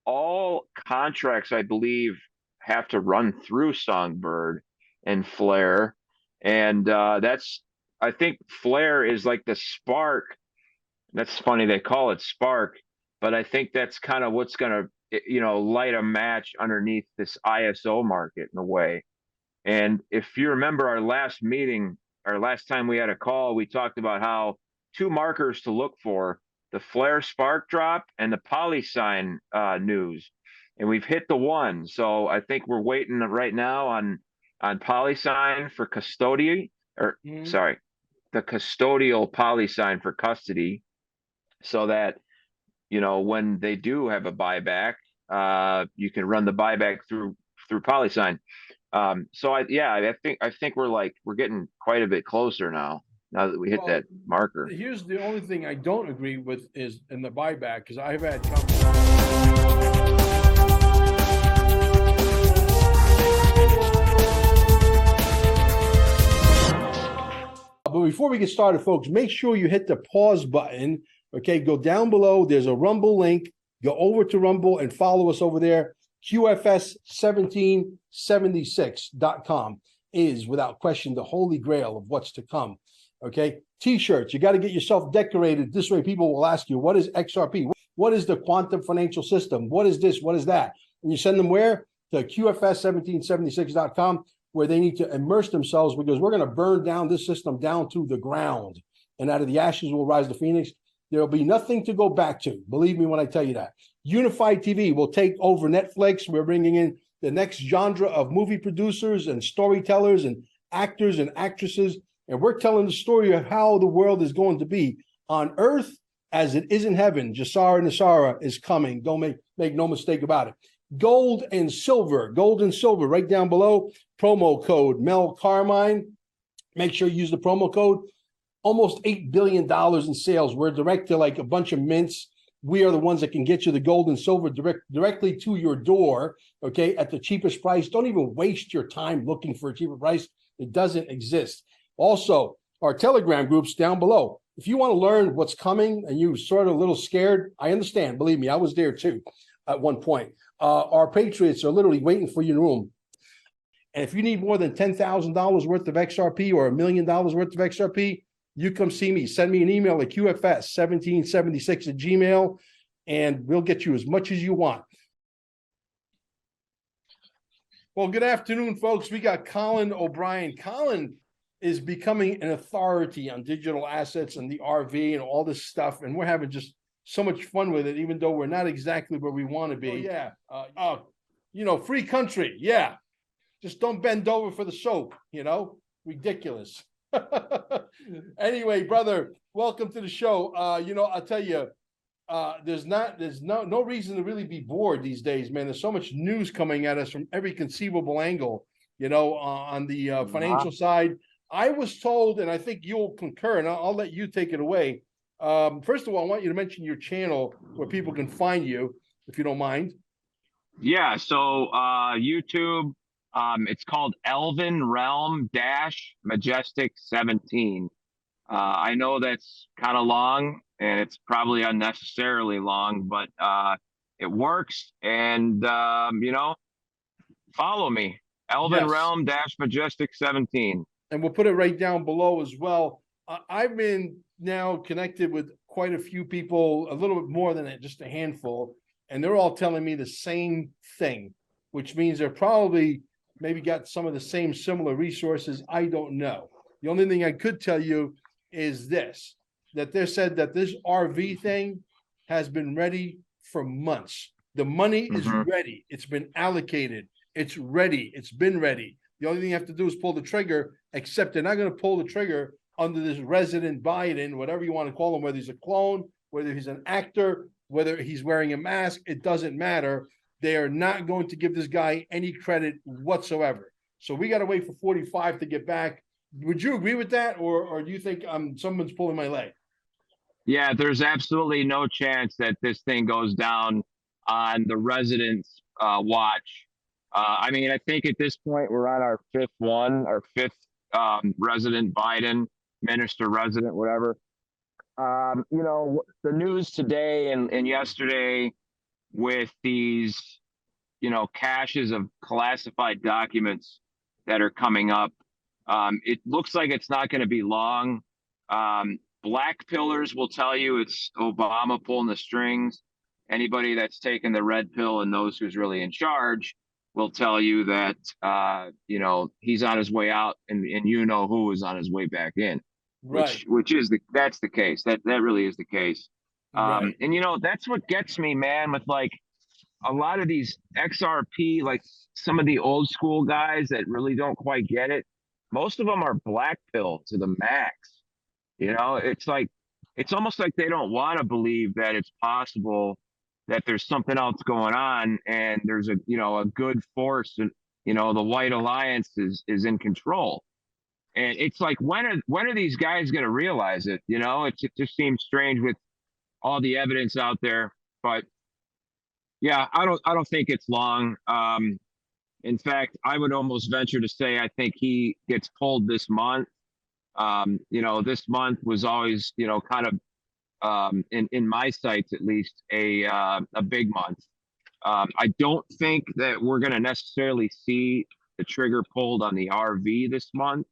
all contracts, I believe, have to run through Songbird and Flare, and I think Flare is like the spark. That's funny they call it Spark, but I think that's kind of what's going to, light a match underneath this ISO market in a way. And if you remember our last meeting, our last time we had a call, we talked about how two markers to look for: the flare spark drop and the PolySign news. And we've hit the one. So I think we're waiting right now on PolySign for custody, or sorry, the custodial PolySign for custody, so that when they do have a buyback, you can run the buyback through PolySign. So I think we're getting quite a bit closer now that we hit that marker. Here's the only thing I don't agree with is in the buyback, because I've had companies. But before we get started, folks, make sure you hit the pause button. Okay, go down below. There's a Rumble link. Go over to Rumble and follow us over there. QFS1776.com is without question the holy grail of what's to come. Okay, t-shirts, you got to get yourself decorated. This way people will ask you, what is XRP? What is the quantum financial system? What is this? What is that? And you send them where? To QFS1776.com, where they need to immerse themselves, because we're going to burn down this system down to the ground. And out of the ashes will rise the phoenix. There will be nothing to go back to. Believe me when I tell you that. Unified TV will take over Netflix. We're bringing in the next genre of movie producers and storytellers and actors and actresses. And we're telling the story of how the world is going to be on earth as it is in heaven. Jasara Nasara is coming. Don't make no mistake about it. Gold and silver right down below. Promo code Mel Carmine. Make sure you use the promo code. Almost $8 billion in sales. We're direct to like a bunch of mints. We are the ones that can get you the gold and silver directly to your door, okay, at the cheapest price. Don't even waste your time looking for a cheaper price. It doesn't exist. Also, our Telegram groups down below. If you want to learn what's coming and you're sort of a little scared, I understand. Believe me, I was there too at one point. Our Patriots are literally waiting for you in the room. And if you need more than $10,000 worth of XRP or $1 million worth of XRP, you come see me. Send me an email at QFS1776@gmail, and we'll get you as much as you want. Well, good afternoon, folks. We got Colin O'Brien. Colin is becoming an authority on digital assets and the RV and all this stuff, and we're having just so much fun with it, even though we're not exactly where we want to be. Free country. Yeah. Just don't bend over for the soap, ridiculous. Anyway, brother, welcome to the show. I'll tell you, there's no reason to really be bored these days, man. There's so much news coming at us from every conceivable angle, on the financial side. I was told, and I think you'll concur, and I'll let you take it away. First of all, I want you to mention your channel where people can find you, if you don't mind. Yeah, so YouTube, it's called Elven Realm Majestic 17. I know that's kind of long, and it's probably unnecessarily long, but it works. And follow me, Elven Realm Majestic 17. And we'll put it right down below as well. I've been now connected with quite a few people, a little bit more than that, just a handful, and they're all telling me the same thing, which means they're probably maybe got some of the same similar resources. I don't know. The only thing I could tell you is this, that they said that this RV thing has been ready for months. The money is ready. It's been allocated. It's ready. It's been ready. The only thing you have to do is pull the trigger, except they're not going to pull the trigger under this resident Biden, whatever you want to call him, whether he's a clone, whether he's an actor, whether he's wearing a mask, it doesn't matter. They are not going to give this guy any credit whatsoever. So we got to wait for 45 to get back. Would you agree with that? Or do you think someone's pulling my leg? Yeah, there's absolutely no chance that this thing goes down on the residents' watch. I mean, I think at this point we're on our fifth resident Biden, minister resident, whatever. The news today and yesterday with these, caches of classified documents that are coming up. It looks like it's not going to be long. Black pillars will tell you it's Obama pulling the strings. Anybody that's taken the red pill and knows who's really in charge will tell you that he's on his way out, and who is on his way back in, Right, which is that's the case. That really is the case. right, And that's what gets me, man, with like a lot of these XRP, like some of the old school guys that really don't quite get it. Most of them are black pill to the max. It's like it's almost like they don't want to believe that it's possible that there's something else going on, and there's a good force, and the White Alliance is in control. And it's like, when are these guys going to realize it? It just seems strange with all the evidence out there. But yeah, I don't think it's long. In fact, I would almost venture to say I think he gets pulled this month. This month was always, kind of, in my sights at least, a big month. I don't think that we're going to necessarily see the trigger pulled on the RV this month.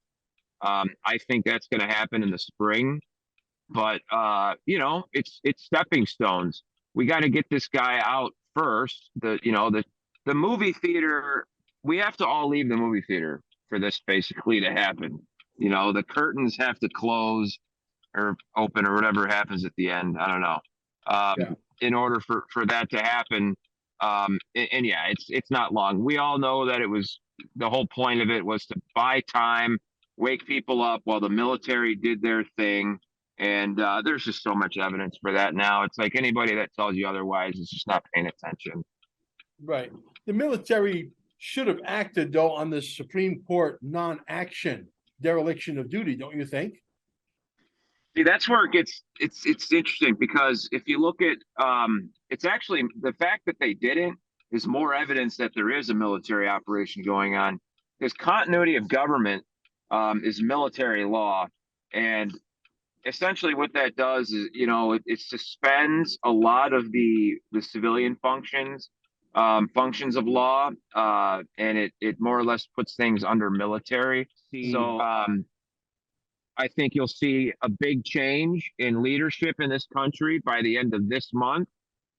I think that's going to happen in the spring. But it's stepping stones. We got to get this guy out first. The movie theater. We have to all leave the movie theater for this basically to happen. The curtains have to close or open or whatever happens at the end. I don't know. yeah, In order for that to happen. And yeah, it's not long. We all know that it was the whole point of it was to buy time, wake people up while the military did their thing. And there's just so much evidence for that now. It's like anybody that tells you otherwise is just not paying attention. right. The military should have acted though on the Supreme Court non-action dereliction of duty, don't you think? See, that's where it's interesting, because if you look at it's actually the fact that they didn't is more evidence that there is a military operation going on, because continuity of government is military law. And essentially what that does is, it suspends a lot of the civilian functions of law, and it more or less puts things under military. So I think you'll see a big change in leadership in this country by the end of this month.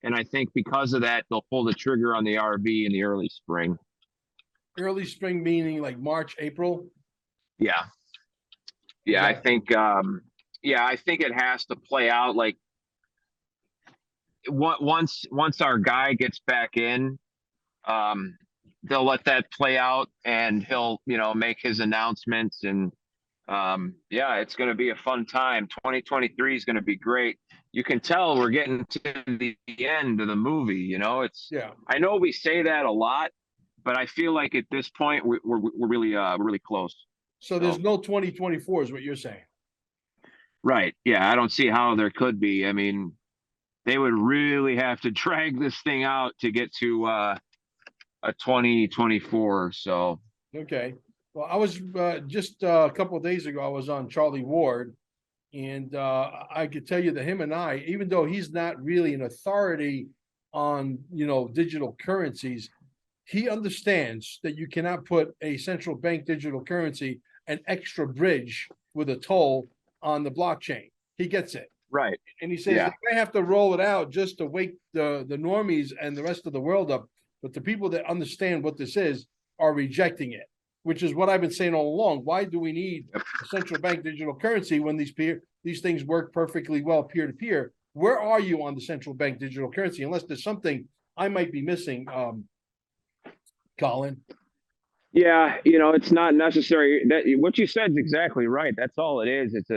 And I think because of that, they'll pull the trigger on the RV in the early spring. Early spring meaning like March, April. Yeah. Yeah. I think, I think it has to play out like once our guy gets back in, they'll let that play out, and he'll, make his announcements. And it's going to be a fun time. 2023 is going to be great. You can tell we're getting to the end of the movie. Yeah. I know we say that a lot, but I feel like at this point we're really close. So there's no 2024 is what you're saying. Right. Yeah. I don't see how there could be. I mean, they would really have to drag this thing out to get to a 2024. So. Okay. Well, I was just a couple of days ago, I was on Charlie Ward, and I could tell you that him and I, even though he's not really an authority on, digital currencies, he understands that you cannot put a central bank digital currency, an extra bridge with a toll on the blockchain. He gets it. Right. And he says they may have to roll it out just to wake the normies and the rest of the world up. But the people that understand what this is are rejecting it, which is what I've been saying all along. Why do we need a central bank digital currency when these things work perfectly well peer to peer? Where are you on the central bank digital currency? Unless there's something I might be missing, Colin. Yeah, it's not necessary. That what you said is exactly right. That's all it is. It's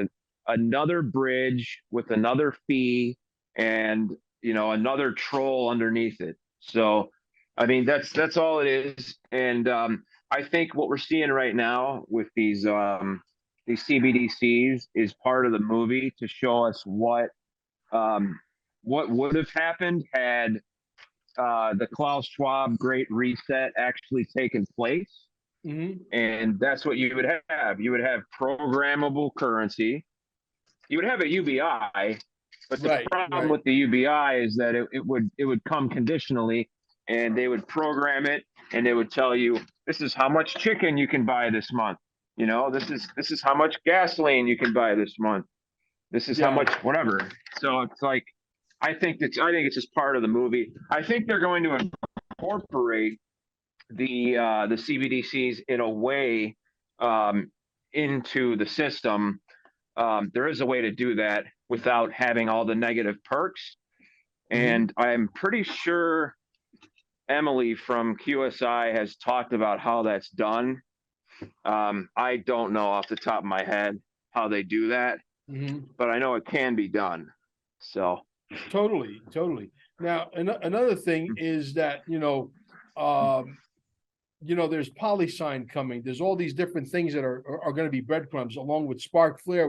another bridge with another fee, and another troll underneath it. So, I mean, that's all it is. And I think what we're seeing right now with these CBDCs is part of the movie to show us what would have happened had the Klaus Schwab Great Reset actually taken place. Mm-hmm. And that's what you would have. You would have programmable currency. You would have a UBI, But the Right, problem right. with the UBI is that it would come conditionally, and they would program it, and they would tell you this is how much chicken you can buy this month. This is how much gasoline you can buy this month. This is how Yeah. much whatever. So it's like I think it's just part of the movie. I think they're going to incorporate the CBDCs in a way um, into the system. There is a way to do that without having all the negative perks, Mhm. and I'm pretty sure Emily from QSI has talked about how that's done. I don't know off the top of my head how they do that, Mhm. but I know it can be done. So Totally, totally. Now, another thing is that, there's PolySign coming. There's all these different things that are going to be breadcrumbs, along with Spark Flare,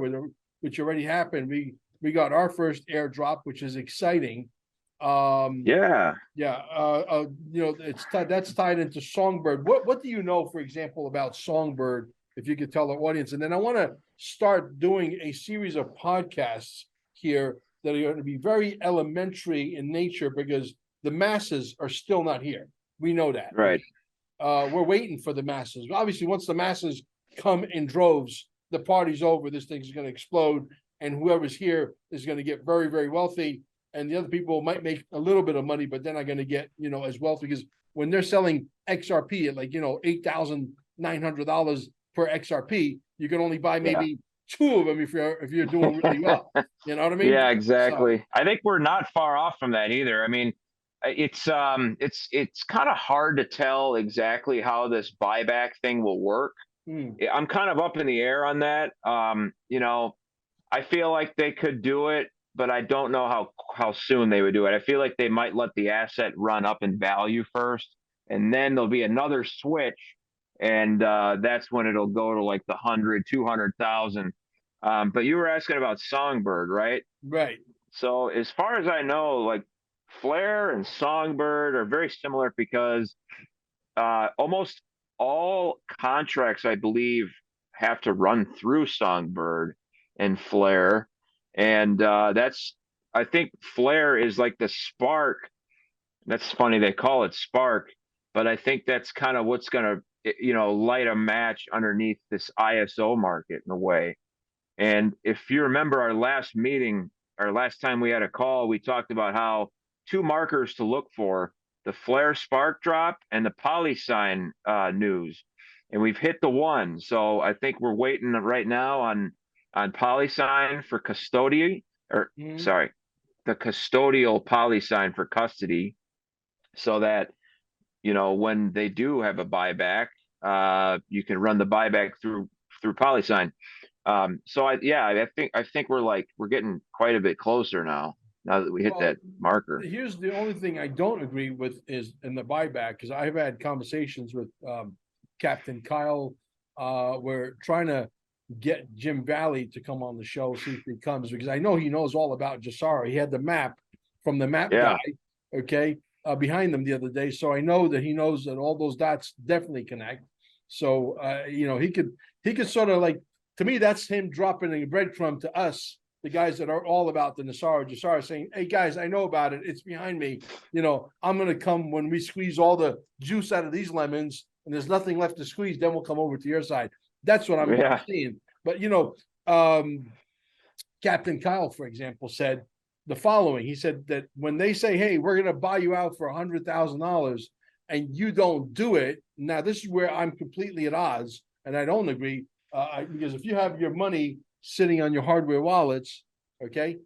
which already happened. We got our first airdrop, which is exciting. Um, yeah, yeah, that's tied into Songbird. What do you know, for example, about Songbird? If you could tell the audience, and then I want to start doing a series of podcasts here that are going to be very elementary in nature because the masses are still not here. We know that. Okay? right. We're waiting for the masses. Obviously, once the masses come in droves, the party's over. This thing's going to explode, and whoever's here is going to get very, very wealthy. And the other people might make a little bit of money, but they're not going to get as wealthy because when they're selling XRP at like $8,900 per XRP, you can only buy Yeah. maybe two of them if you're doing really well. You know what I mean? Yeah, So exactly. I think we're not far off from that either. I mean, it's kind of hard to tell exactly how this buyback thing will work. mm, I'm kind of up in the air on that. I feel like they could do it, but I don't know how soon they would do it. I feel like they might let the asset run up in value first, and then there'll be another switch, and that's when it'll go to like the 100, 200,000. But you were asking about Songbird, right? right. So as far as I know, like Flare and Songbird are very similar because almost all contracts, I believe, have to run through Songbird and Flare, and I think Flare is like the spark. That's funny they call it Spark, but I think that's kind of what's going to light a match underneath this ISO market in a way. And if you remember our last meeting, our last time we had a call, we talked about how two markers to look for: the flare spark drop and the PolySign news. And we've hit the one. So I think we're waiting right now on PolySign for custody, or Mm, sorry, the custodial PolySign for custody, so that when they do have a buyback, you can run the buyback through PolySign. So I think we're getting quite a bit closer now that we hit well, that marker. here's the only thing I don't agree with is in the buyback because I've had conversations with Captain Kyle. We're trying to get Jim Valley to come on the show, see if he comes because I know he knows all about Jasara. He had the map from the map guy, Yeah, okay, behind them the other day. So I know that he knows that all those dots definitely connect. So he could sort of like to me that's him dropping a breadcrumb to us the guys that are all about the Jasara saying, hey guys, I know about it. It's behind me. I'm going to come when we squeeze all the juice out of these lemons and there's nothing left to squeeze. Then we'll come over to your side. That's what I'm yeah, seeing. But, Captain Kyle, for example, said the following. He said that when they say, hey, we're going to buy you out for $100,000 and you don't do it. Now, this is where I'm completely at odds and I don't agree because if you have your money sitting on your hardware wallets, okay,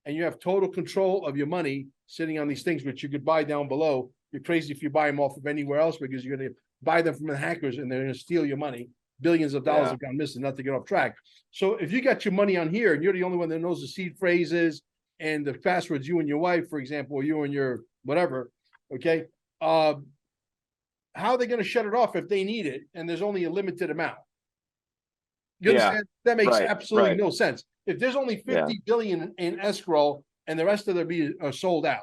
and you have total control of your money sitting on these things, which you could buy down below. You're crazy if you buy them off of anywhere else because you're going to buy them from the hackers and they're going to steal your money. Billions of dollars yeah, have gone missing, not to get off track. So if you got your money on here and you're the only one that knows the seed phrases and the passwords, you and your wife, for example, or you and your whatever, okay, how are they going to shut it off if they need it and there's only a limited amount? You yeah. understand? That makes Right, absolutely right. no sense. If there's only Yeah, 50 billion in escrow and the rest of them are sold out,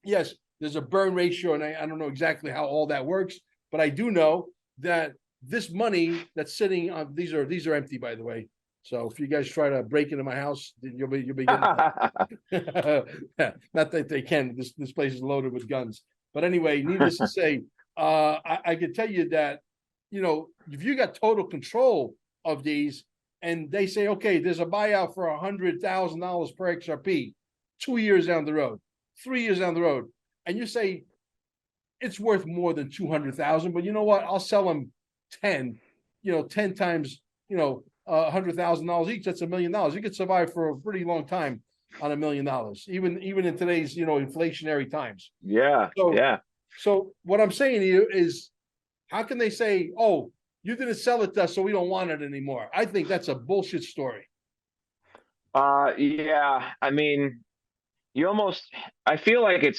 yes, there's a burn ratio, and I don't know exactly how all that works, but I do know that this money that's sitting on these are empty, by the way. So if you guys try to break into my house, you'll be getting not that they can. This place is loaded with guns. But anyway, needless to say, I can tell you that, if you got total control of these, and they say, okay, there's a buyout for $100,000 per XRP, 2 years down the road, 3 years down the road, and you say it's worth more than 200,000, but you know what? I'll sell them 10, 10 times, $100,000 each. That's $1 million. You could survive for a pretty long time on $1 million, even in today's, inflationary times. Yeah, So, yeah. so what I'm saying to you is, how can they say, oh, you didn't sell it to us, so we don't want it anymore? I think that's a bullshit story. Yeah. I mean, I feel like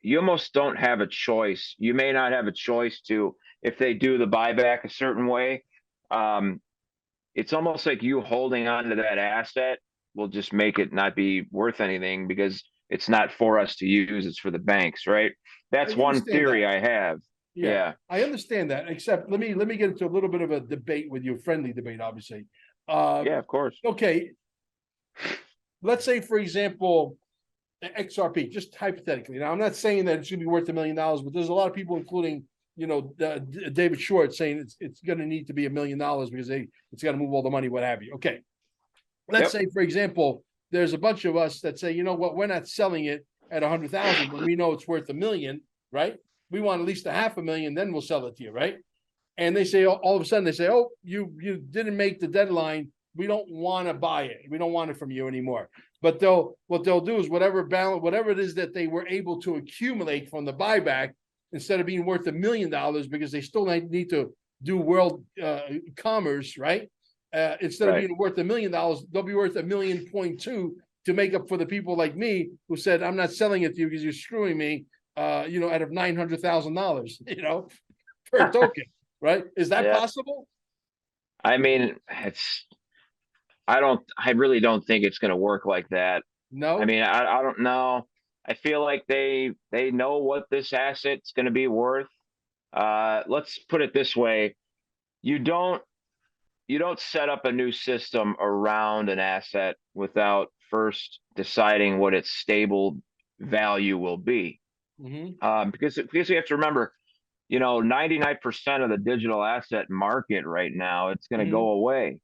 you almost don't have a choice. You may not have a choice to, if they do the buyback a certain way. It's almost like you holding on to that asset will just make it not be worth anything because it's not for us to use, it's for the banks, right? I That's one understand that. theory I have. Yeah, Yeah. I understand that. Except let me get into a little bit of a debate with you, friendly debate, obviously. Yeah, of course. Okay, let's say, for example, XRP, just hypothetically. Now, I'm not saying that it should be worth $1 million, but there's a lot of people, including David Short, saying it's going to need to be $1 million because it's got to move all the money, what have you. Okay, let's Yep. say, for example, there's a bunch of us that say, you know what, we're not selling it at 100,000 when we know it's worth $1 million, right? We want at least $500,000, then we'll sell it to you, right? And they say, all of a sudden, they say, oh, you didn't make the deadline. We don't want to buy it. We don't want it from you anymore. But what they'll do is whatever it is that they were able to accumulate from the buyback, instead of being worth $1 million, because they still need to do world commerce, right? Instead of Right. being worth $1 million, they'll be worth $1.2 million to make up for the people like me who said, I'm not selling it to you because you're screwing me, out of $900,000, per token, right? Is that Yeah. possible? I mean, I really don't think it's going to work like that. I No. mean, I don't know. I feel like they know what this asset's going to be worth. Let's put it this way. You don't set up a new system around an asset without first deciding what its stable value will be. Mm-hmm. Because you have to remember, 99% of the digital asset market right now, it's going to Mm-hmm. go away.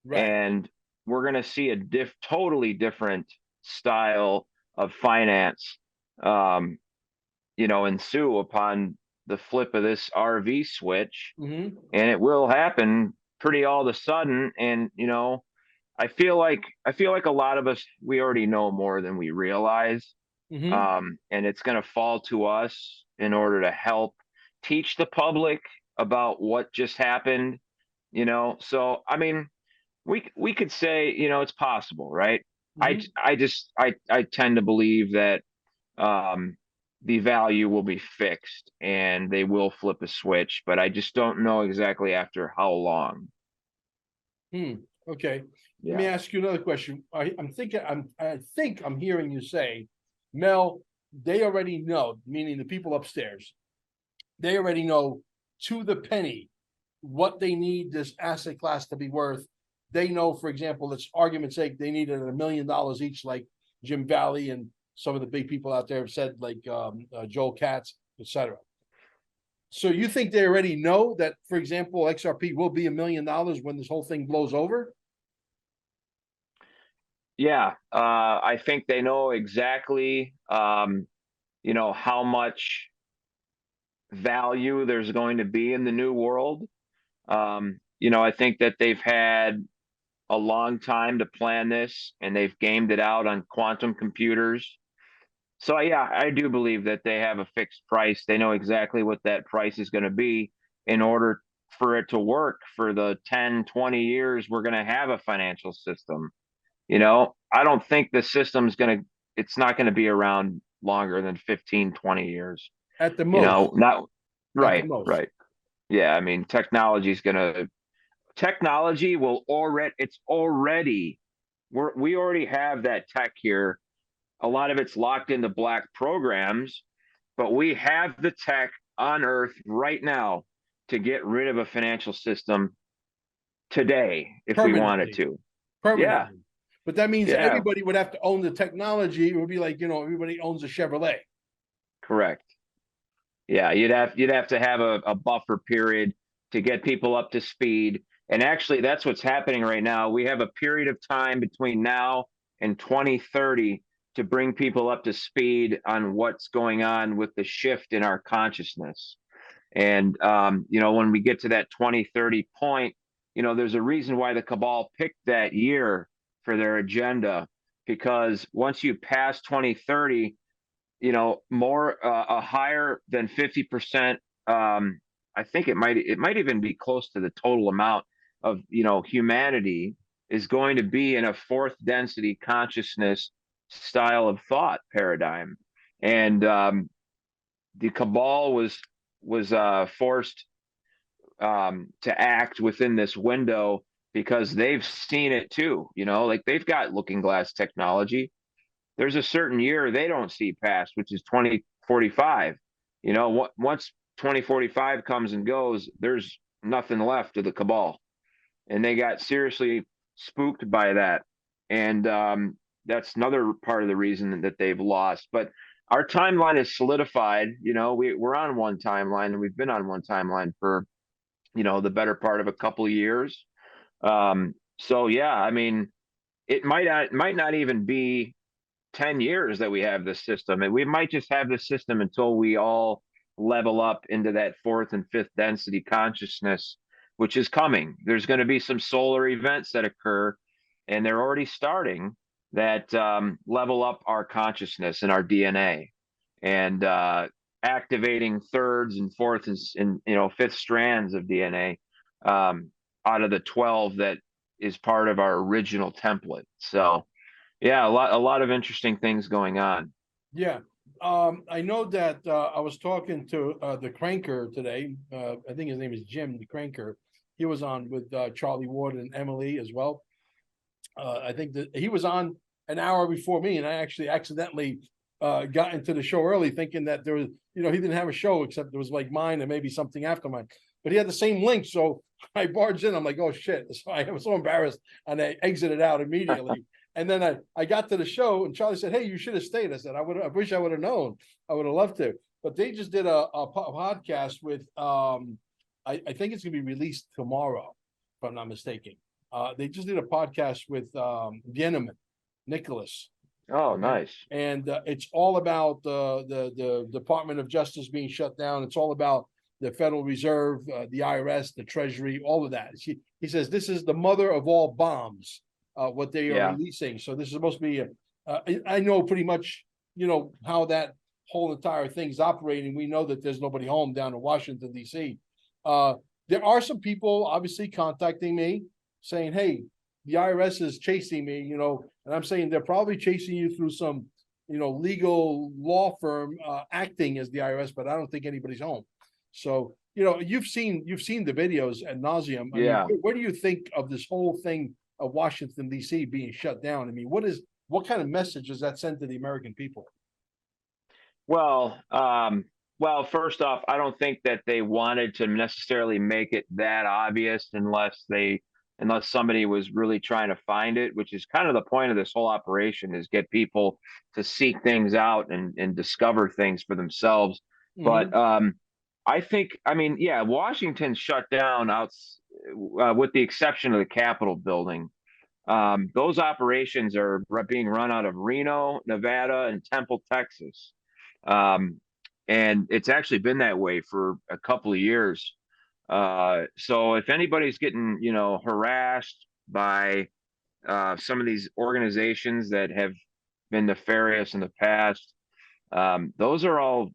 Right. And we're going to see a totally different style of finance, ensue upon the flip of this RV switch, Mm-hmm. and it will happen pretty all of a sudden. And I feel like a lot of us, we already know more than we realize, Mm-hmm. and it's going to fall to us in order to help teach the public about what just happened. So I mean, we could say, it's possible, right? I Mm-hmm. I just I tend to believe that um the value will be fixed and they will flip a switch, but I just don't know exactly after how long. Hmm. Okay. Let me Yeah. ask you another question. I think I'm hearing you say, Mel, they already know, meaning the people upstairs, they already know to the penny what they need this asset class to be worth. They know, for example, let's argument's sake, they needed $1 million each, like Jim Valley and some of the big people out there have said, like Joel Katz, etc. So you think they already know that, for example, XRP will be $1 million when this whole thing blows over? Yeah, I think they know exactly, how much value there's going to be in the new world. I think that they've had a long time to plan this and they've gamed it out on quantum computers. So yeah, I do believe that they have a fixed price. They know exactly what that price is going to be in order for it to work for the 10, 20 years we're going to have a financial system. I don't think the system's going to it's not going to be around longer than 15, 20 years. At the most. Not At the right, most. right. Yeah, I mean, technology will already it's already we already have that tech here. A lot of it's locked into black programs, but we have the tech on earth right now to get rid of a financial system today if we wanted permanently, to. Yeah, permanently. But that means yeah, everybody would have to own the technology. It would be like, everybody owns a Chevrolet. correct. Yeah, you'd have to have a buffer period to get people up to speed. And actually, that's what's happening right now. We have a period of time between now and 2030 to bring people up to speed on what's going on with the shift in our consciousness. And when we get to that 2030 point, there's a reason why the cabal picked that year for their agenda, because once you pass 2030, more a higher than 50%. I think it might even be close to the total amount of humanity is going to be in a fourth density consciousness style of thought paradigm, and the cabal was forced to act within this window because they've seen it too. Like they've got looking glass technology. There's a certain year they don't see past, which is 2045. Once 2045 comes and goes, there's nothing left of the cabal. And they got seriously spooked by that. And that's another part of the reason that they've lost. But our timeline is solidified. We're on one timeline, and we've been on one timeline for, the better part of a couple of years. So, yeah, I mean, it might not even be 10 years that we have this system, and we might just have this system until we all level up into that fourth and fifth density consciousness, which is coming. There's going to be some solar events that occur, and they're already starting, that level up our consciousness and our DNA, and activating thirds and fourths and fifth strands of DNA out of the 12 that is part of our original template. So yeah, a lot of interesting things going on. Yeah. I know that I was talking to the Cranker today. I think his name is Jim, the Cranker. He was on with Charlie Ward and Emily as well. I think that he was on an hour before me, and I actually accidentally got into the show early, thinking that there was, he didn't have a show except there was like mine and maybe something after mine. But he had the same link, so I barged in. I'm like, oh shit! So I was so embarrassed, and I exited out immediately. And then I got to the show, and Charlie said, "Hey, you should have stayed." I said, I wish I would have known. I would have loved to." But they just did a podcast with I think it's gonna be released tomorrow, if I'm not mistaken. They just did a podcast with Vienneman, Nicholas. Oh, Okay. nice. And it's all about the Department of Justice being shut down. It's all about the Federal Reserve, the IRS, the Treasury, all of that. He says this is the mother of all bombs, what they are Yeah. releasing. So this is supposed to be I know pretty much, how that whole entire thing's operating. We know that there's nobody home down in Washington, D.C. There are some people obviously contacting me saying, hey, the IRS is chasing me, and I'm saying they're probably chasing you through some, legal law firm acting as the IRS, but I don't think anybody's home. So, you've seen the videos ad nauseum. I Yeah. mean, what do you think of this whole thing of Washington, D.C. being shut down? I mean, what kind of message does that send to the American people? Well, first off, I don't think that they wanted to necessarily make it that obvious unless somebody was really trying to find it, which is kind of the point of this whole operation, is get people to seek things out and discover things for themselves. But I mean, yeah, Washington's shut down with the exception of the Capitol building. Those operations are being run out of Reno, Nevada, and Temple, Texas. Um, and it's actually been that way for a couple of years. So if anybody's getting, harassed by some of these organizations that have been nefarious in the past, those are all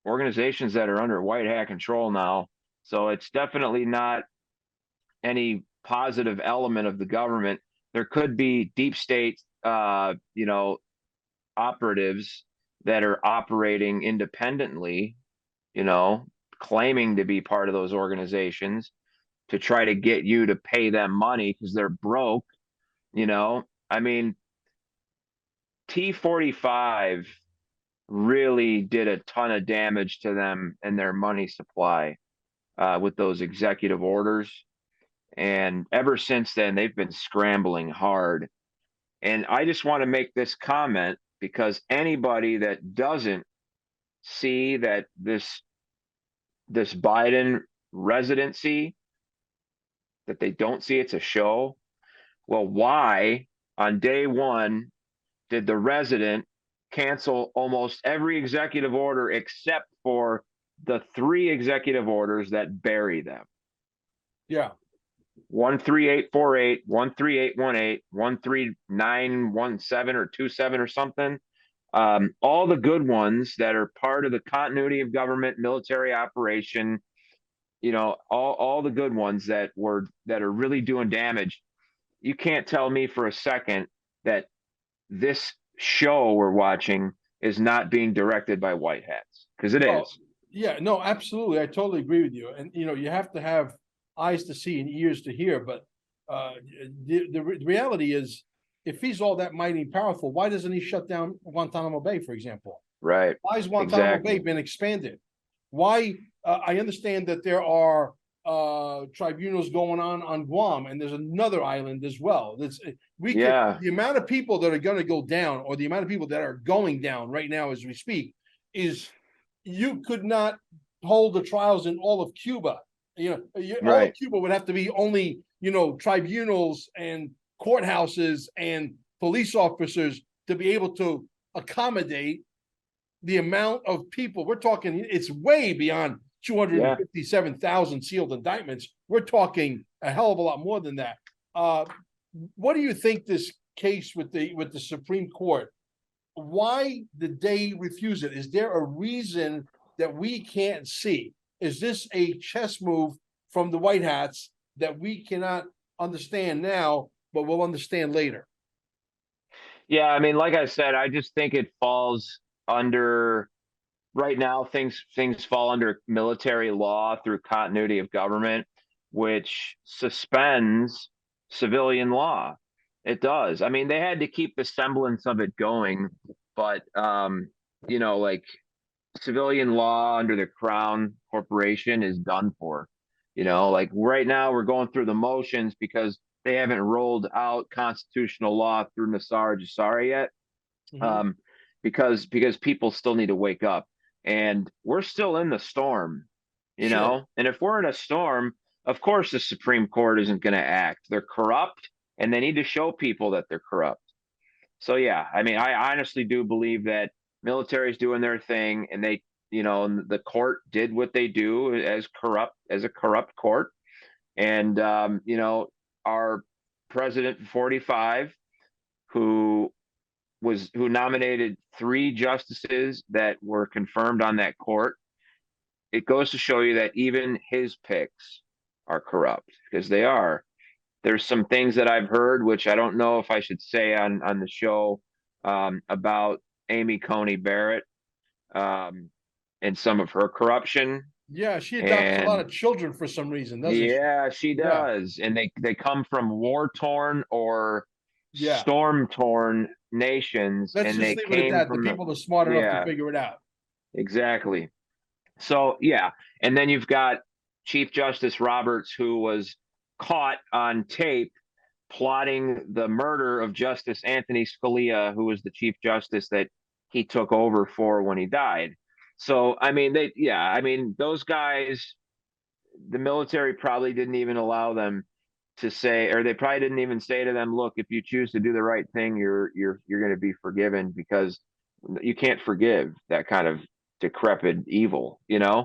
organizations that are under white hat control now. So it's definitely not any positive element of the government. There could be deep state, operatives that are operating independently, claiming to be part of those organizations to try to get you to pay them money because they're broke. I mean, T45 really did a ton of damage to them and their money supply with those executive orders. And ever since then, they've been scrambling hard. And I just want to make this comment because anybody that doesn't see that this Biden residency, that they don't see it's a show. Well, why on day one did the resident cancel almost every executive order except for the 3 executive orders that bury them? Yeah. 13848, 13818, 13917 or 27 or something. All the good ones that are part of the continuity of government, military operation, all the good ones that are really doing damage. You can't tell me for a second that this show we're watching is not being directed by white hats, because it Well, is. yeah, no, absolutely. I totally agree with you. And you have to have eyes to see and ears to hear. But uh, the reality is, if he's all that mighty and powerful, why doesn't he shut down Guantanamo Bay, for example? Right. Why has Guantanamo Bay Exactly. been expanded? Why? I understand that there are tribunals going on Guam, and there's another island as well. Yeah. The amount of people that are going to go down, or the amount of people that are going down right now as we speak, is you could not hold the trials in all of Cuba. All of Right. Cuba would have to be only tribunals and courthouses and police officers to be able to accommodate the amount of people. We're talking, it's way beyond Yeah. 257,000 sealed indictments. We're talking a hell of a lot more than that. Uh, what do you think this case with the Supreme Court? Why did they refuse it? Is there a reason that we can't see? Is this a chess move from the White Hats that we cannot understand now, but we'll understand later? Yeah. I mean, like I said, I just think it falls under right now, things fall under military law through continuity of government, which suspends civilian law. It does. I mean, they had to keep the semblance of it going, but like civilian law under the Crown Corporation is done for. Like right now we're going through the motions because they haven't rolled out constitutional law through Nassar Jassara yet. Mhm. Um, because people still need to wake up, and we're still in the storm. Sure. And if we're in a storm, of course the Supreme Court isn't going to act. They're corrupt, and they need to show people that they're corrupt. So yeah, I mean, I honestly do believe that military's doing their thing, and the court did what they do as a corrupt court, and our president 45, who who nominated 3 justices that were confirmed on that court. It goes to show you that even his picks are corrupt, because they are. There's some things that I've heard, which I don't know if I should say on the show, about Amy Coney Barrett, um, and some of her corruption. Yeah, she adopts a lot And of children for some reason, doesn't she? yeah, she Yeah, does. And they come from war torn or yeah. storm torn nations, Let's and just they leave it at came that. The from the people are smart enough to yeah, figure it out. exactly. So yeah, and then you've got Chief Justice Roberts, who was caught on tape plotting the murder of Justice Anthony Scalia, who was the Chief Justice that he took over for when he died. So I mean, I mean, those guys, the military probably didn't even allow them to say, or they probably didn't even say to them, look, if you choose to do the right thing, you're going to be forgiven, because you can't forgive that kind of decrepit evil. So yeah,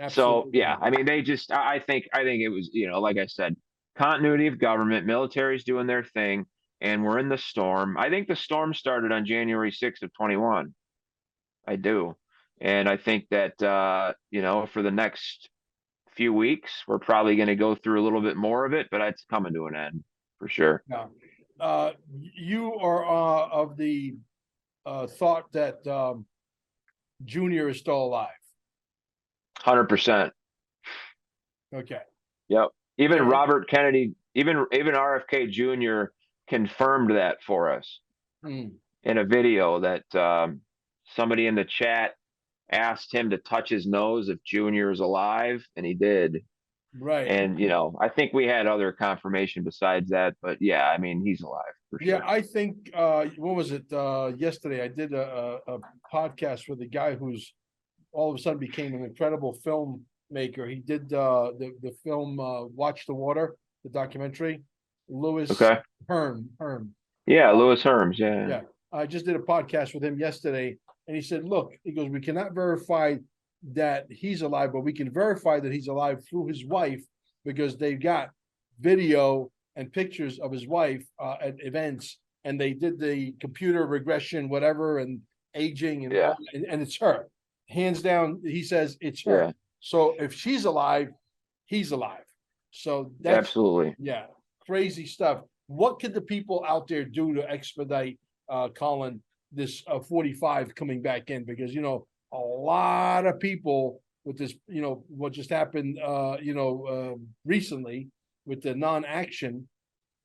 Absolutely. I mean, they just, I think it was, like I said, continuity of government, military's doing their thing, and we're in the storm. I think the storm started on January 6th of 21. I do. And I think that, for the next few weeks, we're probably going to go through a little bit more of it, but it's coming to an end for sure. Yeah. You are of the thought that Junior is still alive. 100%. Okay. Yep. Even And Robert Kennedy, even RFK Jr. confirmed that for us mm, in a video that somebody in the chat asked him to touch his nose if Junior is alive, and he did. Right. And I think we had other confirmation besides that, but yeah, I mean, he's alive for Yeah, sure. I think what was it? Yesterday I did a podcast with a guy who's all of a sudden became an incredible filmmaker. He did the film Watch the Water, the documentary. Lewis Okay. Herm. Yeah, Lewis Herms. Yeah. Yeah, I just did a podcast with him yesterday, and he said, "Look, he goes, we cannot verify that he's alive, but we can verify that he's alive through his wife because they've got video and pictures of his wife at events, and they did the computer regression, whatever, and aging, and Yeah. and it's her, hands down." He says it's her. Yeah. So if she's alive, he's alive. So that's Absolutely. yeah, crazy stuff. What could the people out there do to expedite, Colin, this 45 coming back in? Because a lot of people with this, what just happened, recently with the non-action,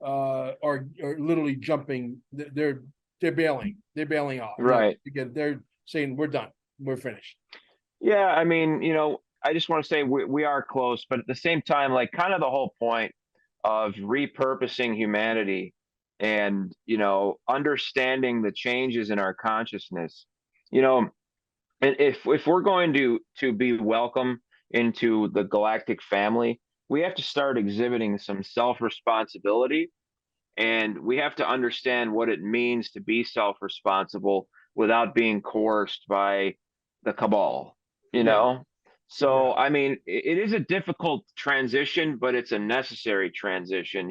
are literally jumping. They're bailing. They're bailing off. Right. They're saying we're done. We're finished. Yeah. I mean, I just want to say we are close, but at the same time, like kind of the whole point of repurposing humanity and, understanding the changes in our consciousness, you know, and if we're going to be welcome into the galactic family, we have to start exhibiting some self-responsibility, and we have to understand what it means to be self-responsible without being coerced by the cabal, you Yeah, know? yeah, So, I mean, it is a difficult transition, but it's a necessary transition,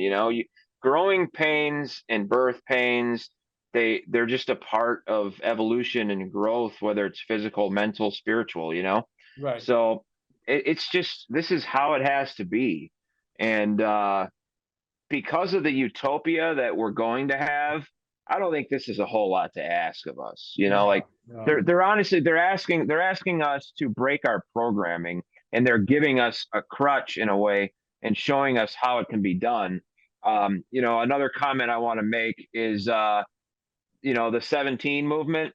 growing pains and birth pains, they're just a part of evolution and growth, whether it's physical, mental, spiritual. right. So it's just, this is how it has to be. And because of the utopia that we're going to have, I don't think this is a whole lot to ask of us. Like No, no. they're honestly they're asking us to break our programming, and they're giving us a crutch in a way and showing us how it can be done. Another comment I want to make is the 17 movement.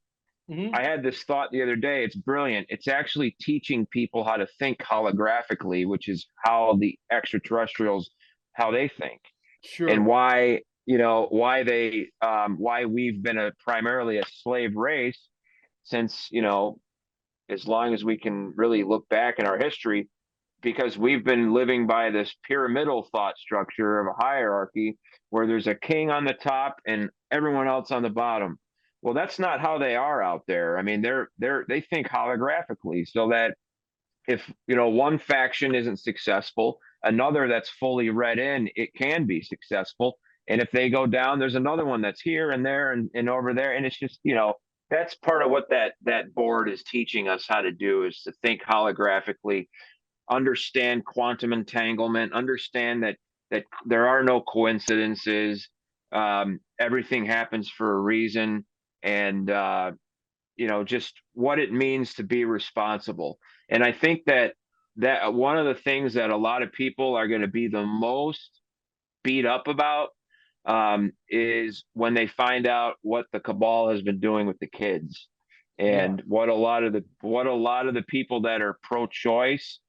Mhm. I had this thought the other day. It's brilliant. It's actually teaching people how to think holographically, which is how the extraterrestrials, how they think, and Sure. why we've been primarily a slave race since as long as we can really look back in our history, because we've been living by this pyramidal thought structure of a hierarchy where there's a king on the top and everyone else on the bottom. Well, that's not how they are out there. I mean, they think holographically, so that if one faction isn't successful, another that's fully read in, it can be successful. And if they go down, there's another one that's here and there and over there. And it's just, that's part of what that board is teaching us how to do, is to think holographically, understand quantum entanglement, understand that there are no coincidences. Everything happens for a reason, and just what it means to be responsible. And I think that one of the things that a lot of people are going to be the most beat up about, is when they find out what the cabal has been doing with the kids, Yeah. and what a lot of the people that are pro-choice,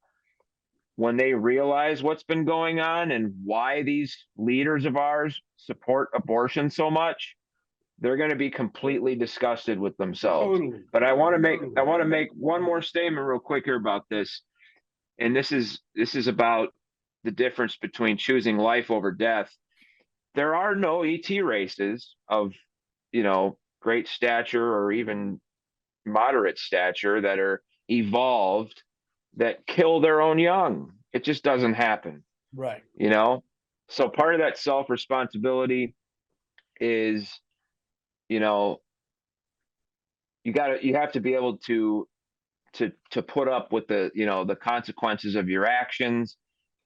when they realize what's been going on and why these leaders of ours support abortion so much, they're going to be completely disgusted with themselves. Totally. But I want to make I Totally. want to make one more statement real quick here about this, and this is about the difference between choosing life over death. There are no ET races of great stature or even moderate stature that are evolved that kill their own young. It just doesn't happen, Right. you know. So part of that self responsibility is, you know, you have to be able to put up with the consequences of your actions,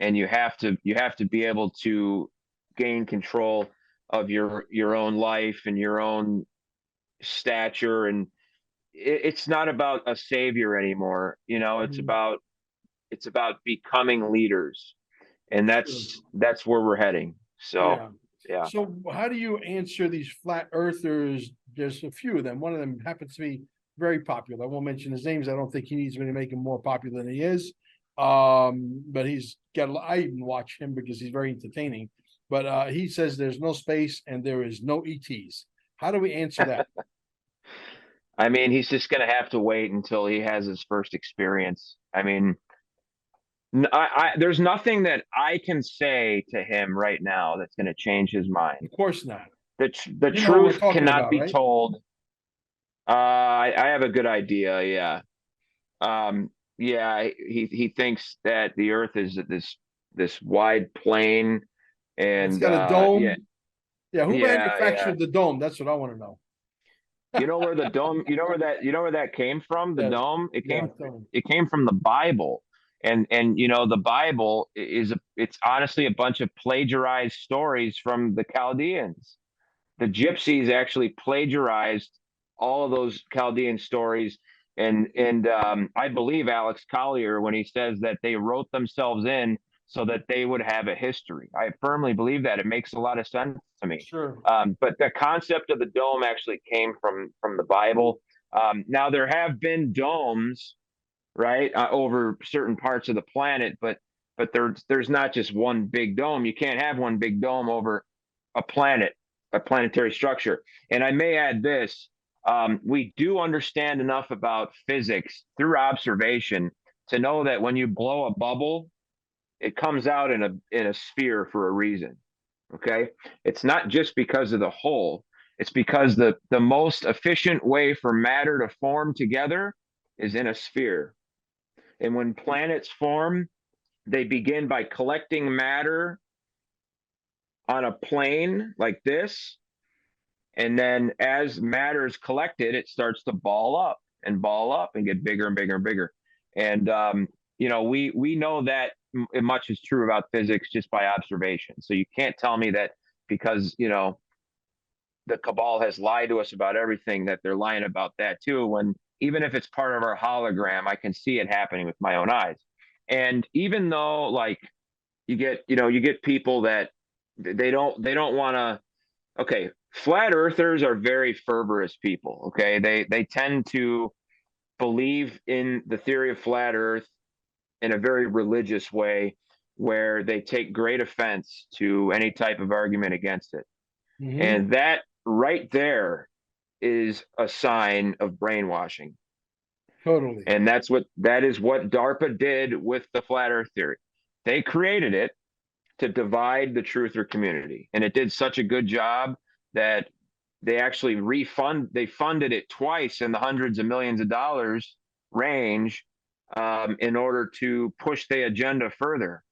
and you have to be able to gain control of your own life and your own stature. And it's not about a savior anymore. It's Mhm. about becoming leaders, and Sure. that's where we're heading. So Yeah. yeah. So how do you answer these flat earthers? There's a few of them. One of them happens to be very popular. I won't mention his names. I don't think he needs me to make him more popular than he is. But he's got. I even watch him because he's very entertaining. But he says there's no space and there is no ETs. How do we answer that? I mean, he's just going to have to wait until he has his first experience. I mean, there's nothing that I can say to him right now that's going to change his mind. Of course not. The You know what we're truth talking cannot about, be right? told. I have a good idea. Yeah. Um, yeah. He thinks that the Earth is this wide plane, It's and got a yeah, dome. Yeah, who yeah. manufactured the dome? That's what I want to know. You know where the dome, you know where that came from? The Yes. dome, Yeah, tell me. it came from the Bible. And you know, the Bible it's honestly a bunch of plagiarized stories from the Chaldeans. The gypsies actually plagiarized all of those Chaldean stories. And I believe Alex Collier when he says that they wrote themselves in so that they would have a history. I firmly believe that. It makes a lot of sense to me. Sure. But the concept of the dome actually came from the Bible. Now there have been domes, right, over certain parts of the planet, but there's not just one big dome. You can't have one big dome over a planet, a planetary structure. And I may add this: we do understand enough about physics through observation to know that when you blow a bubble, it comes out in a sphere for a reason. Okay, it's not just because of the hole. It's because the most efficient way for matter to form together is in a sphere. And when planets form, they begin by collecting matter on a plane like this. And then as matter is collected, it starts to ball up and get bigger and bigger and bigger. And, you know, we know that much is true about physics just by observation. So you can't tell me that because, you know, the cabal has lied to us about everything that they're lying about that too. When even if it's part of our hologram, I can see it happening with my own eyes. And even though like you get people that they don't want to. Okay, flat earthers are very fervorous people. Okay, they tend to believe in the theory of flat Earth in a very religious way, where they take great offense to any type of argument against it. Hmm. And that right there is a sign of brainwashing. Totally. And that is what DARPA did with the flat Earth theory. They created it to divide the truther community, and it did such a good job that they funded it twice in the hundreds of millions of dollars range, in order to push the agenda further.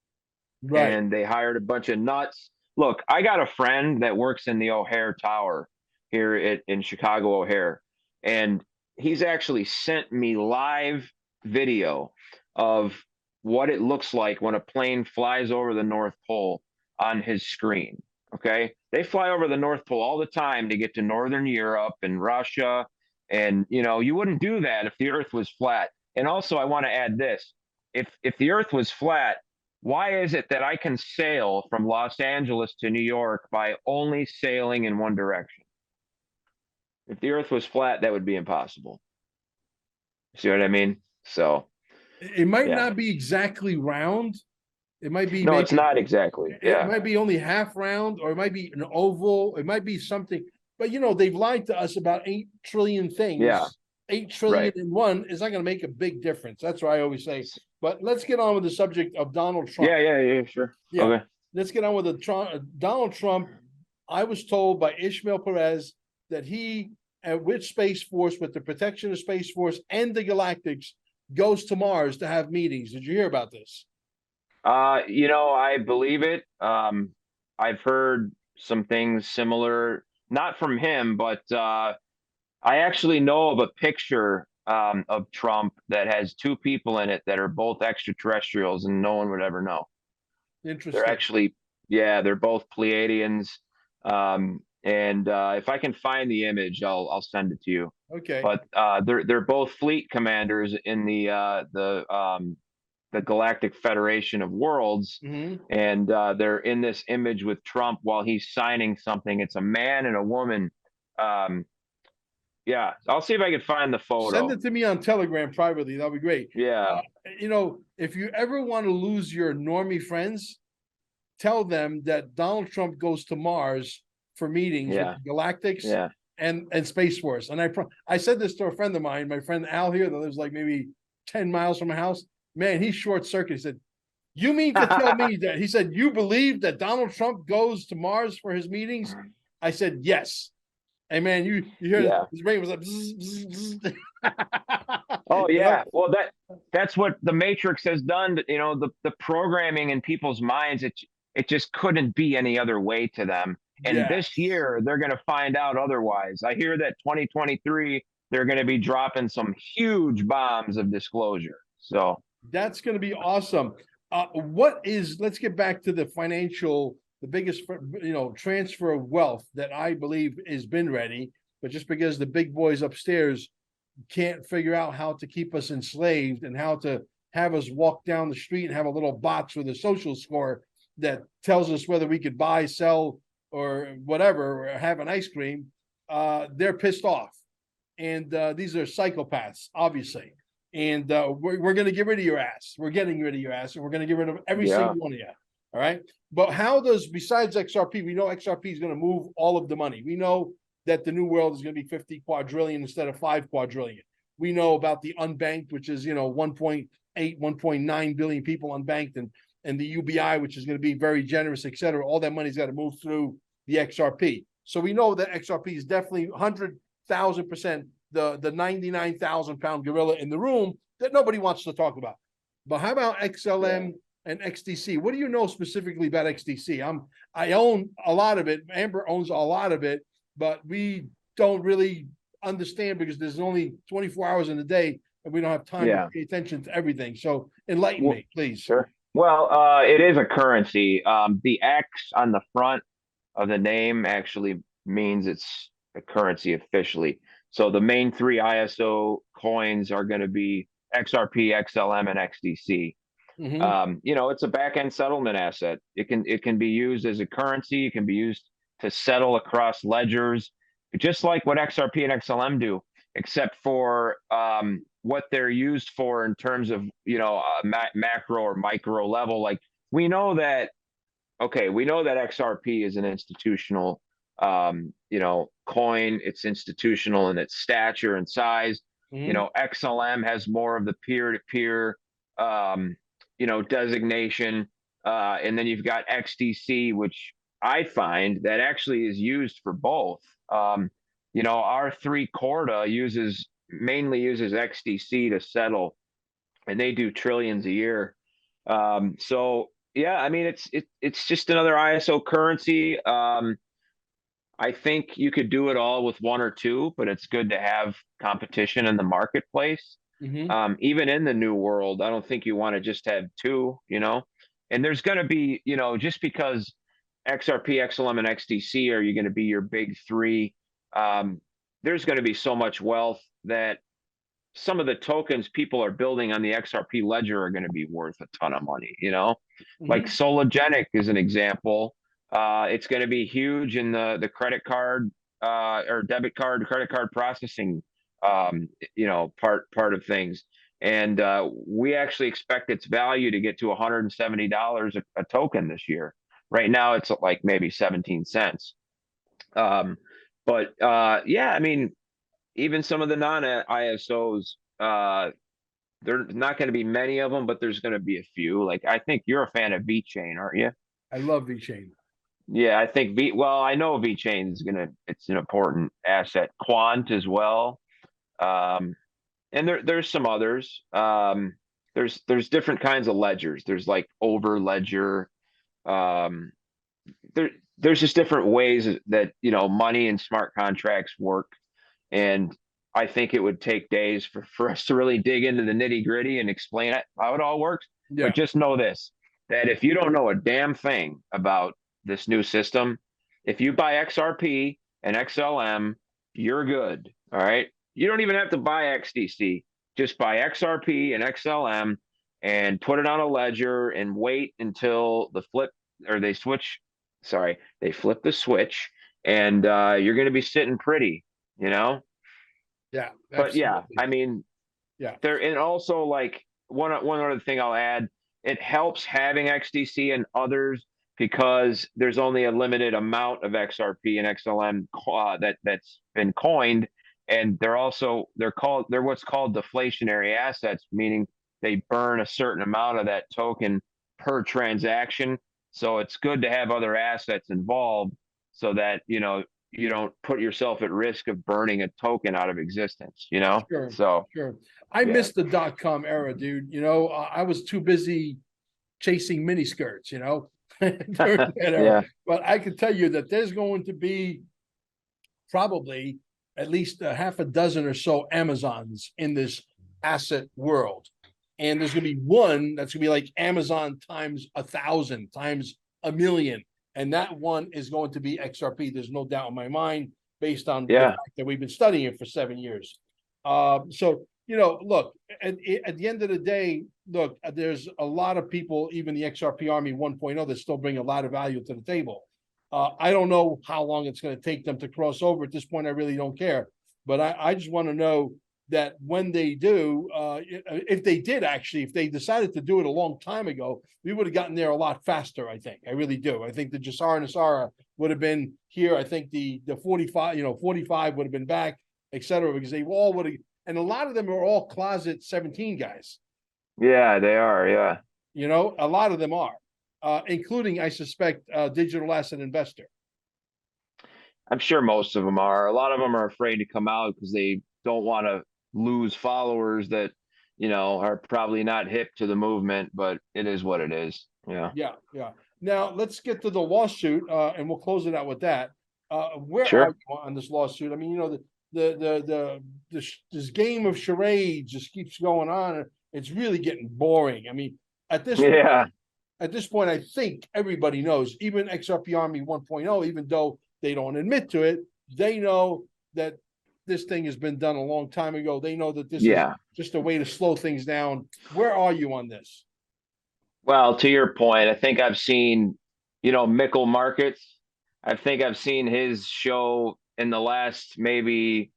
Right. And they hired a bunch of nuts. Look, I got a friend that works in the O'Hare Tower here in Chicago O'Hare, and he's actually sent me live video of what it looks like when a plane flies over the North Pole on his screen. Okay, they fly over the North Pole all the time to get to Northern Europe and Russia, and you know you wouldn't do that if the Earth was flat. And also, I want to add this: if the Earth was flat, why is it that I can sail from Los Angeles to New York by only sailing in one direction? If the earth was flat, that would be impossible. See what I mean? So, It might yeah. not be exactly round. It might be No, it's maybe not exactly. it Yeah. might be only half round, or it might be an oval. It might be something. But you know, they've lied to us about 8 trillion Yeah. things. 8 trillion Right. in one is not going to make a big difference. That's what I always say. But let's get on with the subject of Donald Trump. Yeah. Sure. Yeah, Okay. let's get on with the Donald Trump. I was told by Ishmael Perez that he, with Space Force, with the protection of Space Force and the Galactics, goes to Mars to have meetings. Did you hear about this? You know, I believe it. I've heard some things similar, not from him, but I actually know of a picture of Trump that has two people in it that are both extraterrestrials, and no one would ever know. They're Interesting. actually, yeah, they're both Pleiadians. And if I can find the image, I'll send it to you. Okay. But they're both fleet commanders in the Galactic Federation of Worlds, Hmm. and they're in this image with Trump while he's signing something. It's a man and a woman, um, Yeah, I'll see if I can find the Send photo. it to me on Telegram privately. That'll be great. Yeah, Uh, if you ever want to lose your normie friends, tell them that Donald Trump goes to Mars for meetings with yeah, the Galactics yeah. and Space Force. And I said this to a friend of mine, my friend Al here, that lives like maybe 10 miles from my house. Man, he's short circuit. He said, "You mean to tell me that," he said, "you believe that Donald Trump goes to Mars for his meetings?" I said, "Yes." And man, you hear Yeah. his brain was like, bzz, bzz, bzz. Oh you know? yeah. Well, that's what the Matrix has done. You know, the programming in people's minds, it just couldn't be any other way to them. And this Yes. year they're going to find out otherwise. I hear that 2023 they're going to be dropping some huge bombs of disclosure. So That's going to be awesome. Let's get back to the biggest, transfer of wealth that I believe has been ready, but just because the big boys upstairs can't figure out how to keep us enslaved and how to have us walk down the street and have a little box with a social score that tells us whether we could buy, sell, or whatever, or have an ice cream, they're pissed off. And these are psychopaths, obviously. And we're going to get rid of your ass. We're getting rid of your ass, and we're going to get rid of every yeah, single one of you. All right. But how does, besides XRP, we know XRP is going to move all of the money. We know that the new world is going to be 50 quadrillion instead of 5 quadrillion. We know about the unbanked, which is, 1.8, 1.9 billion people unbanked, and the UBI, which is going to be very generous, et cetera. All that money's got to move through the XRP. So we know that XRP is definitely 100,000% the 99,000-pound gorilla in the room that nobody wants to talk about. But how about yeah. XLM and XDC? What do you know specifically about XDC? I own a lot of it. Amber owns a lot of it, but we don't really understand because there's only 24 hours in a day and we don't have time to Yeah. pay attention to everything. So enlighten Well, me, please. sure. Well, it is a currency. The X on the front of the name actually means it's a currency officially. So the main three ISO coins are going to be XRP, XLM, and XDC. Mm-hmm. It's a back end settlement asset. It can be used as a currency. It can be used to settle across ledgers, just like what XRP and XLM do, except for what they're used for in terms of macro or micro level. Like we know that we know that XRP is an institutional coin. It's institutional in its stature and size. Mm-hmm. XLM has more of the peer-to-peer designation. And then you've got XDC, which I find that actually is used for both. Our three Corda mainly uses XDC to settle, and they do trillions a year. So yeah, I mean it's just another ISO currency. I think you could do it all with one or two, but it's good to have competition in the marketplace. Mm-hmm. Even in the new world, I don't think you want to just have two. And there's going to be, just because XRP, XLM, and XDC are you going to be your big three, there's going to be so much wealth that some of the tokens people are building on the XRP ledger are going to be worth a ton of money. Like Mm-hmm. Sologenic is an example. It's going to be huge in the credit card or debit card, credit card processing, part of things. And we actually expect its value to get to $170 a token this year. Right now, it's like maybe 17 cents. But yeah, I mean, even some of the non-ISOs, there's not going to be many of them, but there's going to be a few. Like I think you're a fan of VeChain, aren't you? I love VeChain. Yeah, I think well, I know VeChain it's an important asset. Quant as well. Um, and there's some others. There's different kinds of ledgers. There's like over ledger. Um, there's just different ways that money and smart contracts work. And I think it would take days for us to really dig into the nitty gritty and explain it, how it all works. But Yeah. just know this, that if you don't know a damn thing about this new system, if you buy XRP and XLM, you're good. All right. You don't even have to buy XDC. Just buy XRP and XLM and put it on a ledger and wait until they switch. Sorry, they flip the switch, and you're going to be sitting pretty, you know? Yeah, But yeah, absolutely. I mean, Yeah, there, and also like one other thing I'll add, it helps having XDC and others because there's only a limited amount of XRP and XLM that's been coined, and they're what's called deflationary assets, meaning they burn a certain amount of that token per transaction. So it's good to have other assets involved so that you don't put yourself at risk of burning a token out of existence, you know? sure, So sure. I yeah. missed the .com era, dude. I was too busy chasing mini skirts, during that era. Yeah. But I can tell you that there's going to be probably at least a half a dozen or so Amazons in this asset world. And there's going to be one that's going to be like Amazon times 1,000 times 1,000,000. And that one is going to be XRP. There's no doubt in my mind, based on the Yeah. fact that we've been studying it for 7 years. Look, at the end of the day, look, there's a lot of people, even the XRP Army 1.0, that still bring a lot of value to the table. I don't know how long it's going to take them to cross over. At this point, I really don't care. But I just want to know that when they do, if they did actually, if they decided to do it a long time ago, we would have gotten there a lot faster. I think. I really do. I think the Jassara Nassara would have been here. I think the 45, 45 would have been back, et cetera, because they all would have. And a lot of them are all closet 17 guys. Yeah, they are. Yeah. A lot of them are, including, I suspect, digital asset investor. I'm sure most of them are. A lot of them are afraid to come out because they don't want to lose followers that, are probably not hip to the movement, but it is what it is. Yeah. Yeah, yeah. Now let's get to the lawsuit, and we'll close it out with that. Where are Sure. you on this lawsuit? I mean, this game of charades just keeps going on. It's really getting boring. I mean, at this Yeah. at this point, I think everybody knows, even XRP Army 1.0, even though they don't admit to it, they know that this thing has been done a long time ago. They know that this is Yeah. just a way to slow things down. Where are you on this? Well, to your point, I think I've seen, Mickle Markets. I think I've seen his show in the last maybe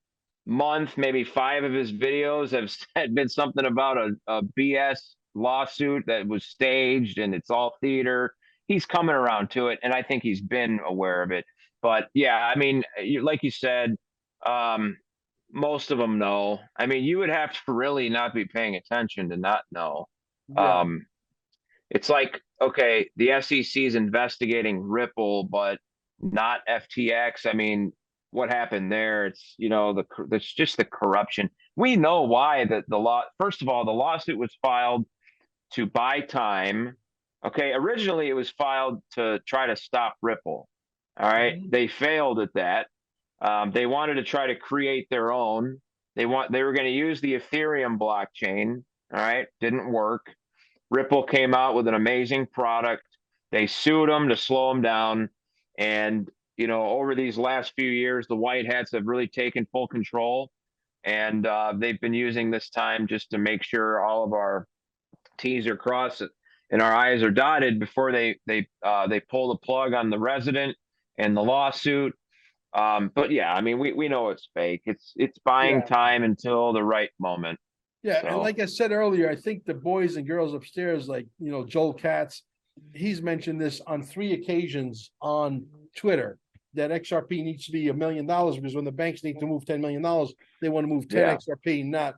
month, maybe five of his videos have had been something about a BS lawsuit that was staged and it's all theater. He's coming around to it, and I think he's been aware of it. But yeah, I mean, like you said, um, most of them know. I mean, you would have to really not be paying attention to not know. Yeah, Um, it's like, okay, the SEC is investigating Ripple, but not FTX. I mean, what happened there? It's that's just the corruption. We know why the law. First of all, the lawsuit was filed to buy time. Okay, originally it was filed to try to stop Ripple. All right, mhm. they failed at that. They wanted to try to create their own. They were going to use the Ethereum blockchain. All right, didn't work. Ripple came out with an amazing product. They sued them to slow them down. And, over these last few years, the white hats have really taken full control. And they've been using this time just to make sure all of our T's are crossed and our I's are dotted before they pull the plug on the resident and the lawsuit. But yeah, I mean, we know it's fake. It's buying Yeah, time until the right moment. yeah. And So like I said earlier, I think the boys and girls upstairs, like, Joel Katz, he's mentioned this on 3 occasions on Twitter, that XRP needs to be $1 million, because when the banks need to move $10 million, they want to move 10 yeah, XRP, not,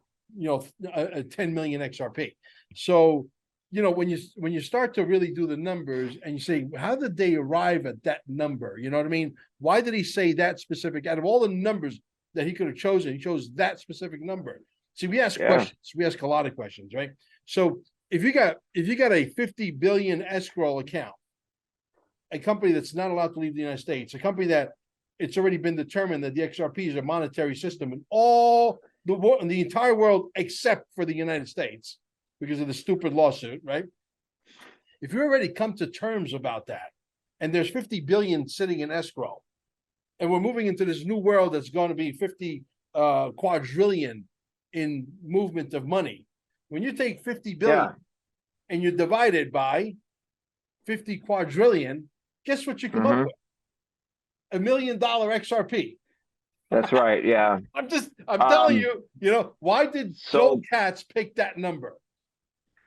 a 10 million XRP. So, when you start to really do the numbers and you say, how did they arrive at that number? You know what I mean? Why did he say that specific? Out of all the numbers that he could have chosen, he chose that specific number. See, we ask yeah, questions. We ask a lot of questions, right? So if you got a 50 billion escrow account, a company that's not allowed to leave the United States, a company that it's already been determined that the XRP is a monetary system in all the entire world except for the United States because of the stupid lawsuit, right? If you already come to terms about that, and there's 50 billion sitting in escrow, and we're moving into this new world that's going to be 50 quadrillion in movement of money. When you take 50 billion yeah. and you divide it by 50 quadrillion, guess what you come up Hmm. with? $1 million XRP. That's right. Yeah. I'm telling Um, you, why did Joe so Katz pick that number?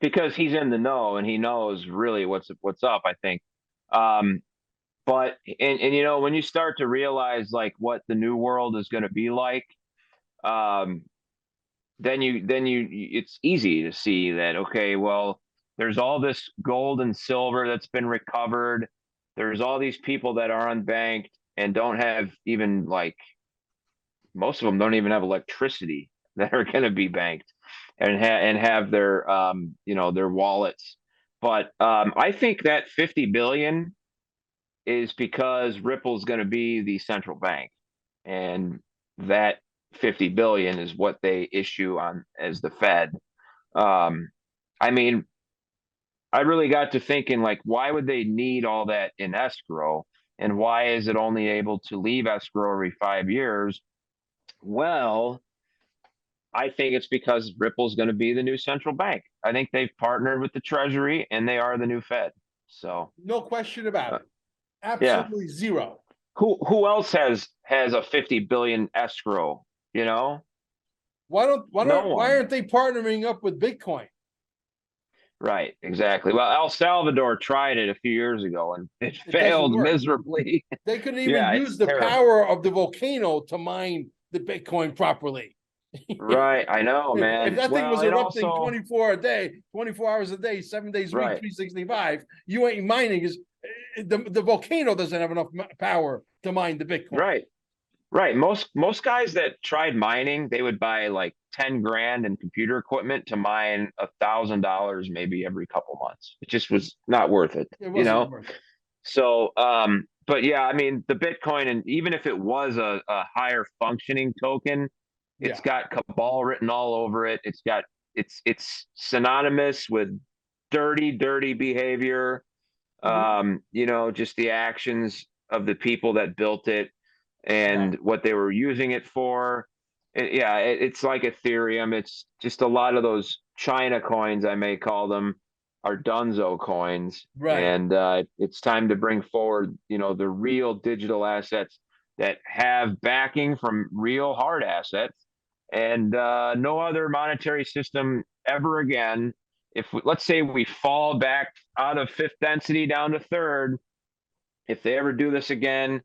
because he's in the know and he knows really what's up, I think. Um, but and when you start to realize like what the new world is going to be like, um, then you it's easy to see that okay, well, there's all this gold and silver that's been recovered. There's all these people that are unbanked and don't have even like most of them don't even have electricity that are going to be banked and have their their wallets. But I think that 50 billion is because Ripple's going to be the central bank, and that 50 billion is what they issue on as the Fed. Um, I mean, I really got to thinking like, why would they need all that in escrow, and why is it only able to leave escrow every 5 years? Well, I think it's because Ripple's going to be the new central bank. I think they've partnered with the Treasury and they are the new Fed. So, No question about uh, it. yeah. Absolutely zero. Who else has a 50 billion escrow, you know? No Why one. aren't they partnering up with Bitcoin? Right, exactly. Well, El Salvador tried it a few years ago and it It doesn't failed work. miserably. They couldn't even Yeah, use it's the terrible. power of the volcano to mine the Bitcoin properly. Right, I know, If man. that thing Well, was and erupting also, 24 hours a day, 7 days a week, right, 365, you ain't mining is the volcano doesn't have enough power to mine the Bitcoin. right. Right. Most guys that tried mining, they would buy like 10 grand in computer equipment to mine $1,000 maybe every couple months. It just was not worth it, It you wasn't know? worth it. So but yeah, I mean the Bitcoin, and even if it was a higher functioning token, it's Yeah. got cabal written all over it. It's synonymous with dirty behavior. Mhm. Just the actions of the people that built it Right. and what they were using it for. Yeah, it's like Ethereum. It's just a lot of those China coins, I may call them, are Dunzo coins. Right. And it's time to bring forward, the real digital assets that have backing from real hard assets. And no other monetary system ever again. If let's say we fall back out of fifth density down to third, if they ever do this again,